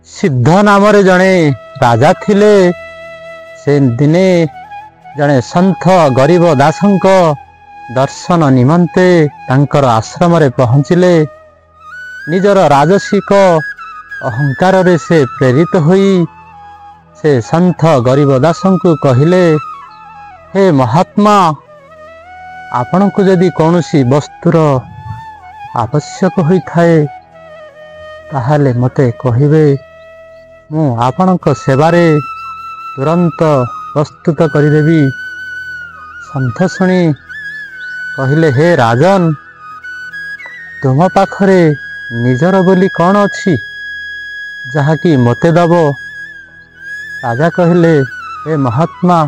सिद्ध नाम जड़े राजा थिले। से दिने जड़े संथ गरीब दासंक दर्शन निमंते तांकर आश्रम रे पहुँचिले। निजर राजसिक अहंकार रे से प्रेरित होई से संथ गरीब दासंक कहिले, हे महात्मा, आपण को यदि कौनसी वस्तुर आवश्यक होई थाए ताहाले मते कहिबे, मु आपणक सेवारे तुरंत प्रस्तुत करिदेवी। संथ शुणी कहिले, हे राजन, तुम पाखरे निजर बोली कौन अच्छी जहाँकि मते दब? राजा कहिले, हे महात्मा,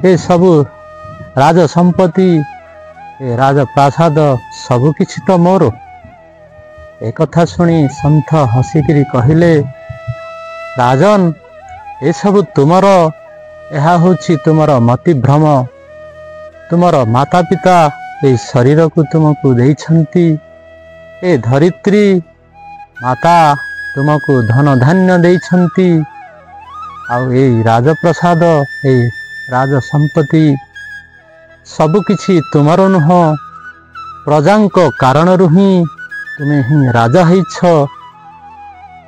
ए सबु राज संपत्ति, ए राजप्रासाद सबु किछि तो मोर। एक कथा सुनी संथ हसिकिरी कहिले, राजन, ए सबु तुमर, एहा होछि तुमर मतिभ्रम। तुमर माता पिता ए शरीर को तुमको देइछंती। ए धरित्री माता तुमको धन धान्य देइछंती। आउ ए राजप्रसाद, ए राज संपत्ति सबु किछि तुमर नुह। प्रजांक कारण ही तुमे ही राजा हैछ।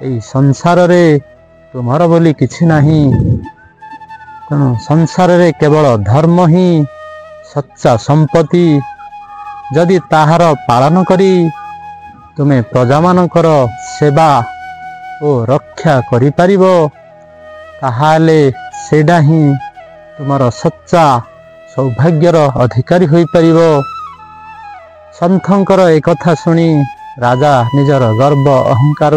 ए संसार रे तुमर बोली किछि नाही। तेणु संसार रे केवल धर्म ही सच्चा संपत्ति। जदि ताहार पालन करी तुमे प्रजा मानकर सेवा ओ रक्षा करि परिबो, ताहाले सेडा ही तुमर सच्चा सौभाग्यर अधिकारी होई परिबो। संथंकर एक कथा सुनी राजा निजर गर्व अहंकार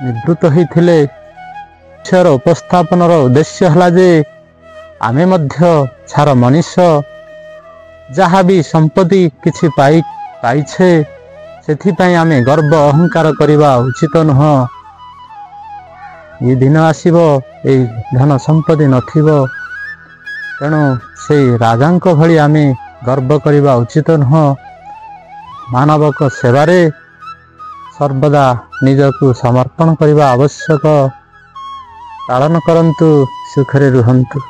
निवृत्त होइथिले। ईश्वर उपस्थापनर उद्देश्य हला जे आमे मध्य छार मनुष्य जहाँ भी संपत्ति किछि पाइछे सेथिपाई आमे गर्व अहंकार करिबा उचित नुह। ये दिन आसीबो ए धन संपत्ति नथिबो, तेणु से राजांक भली आमे गर्व करिबा उचित नुह। मानवक सेवारे सर्वदा निजको समर्पण करिबा आवश्यक। पालन करंतु, सुखरे रुहंतु।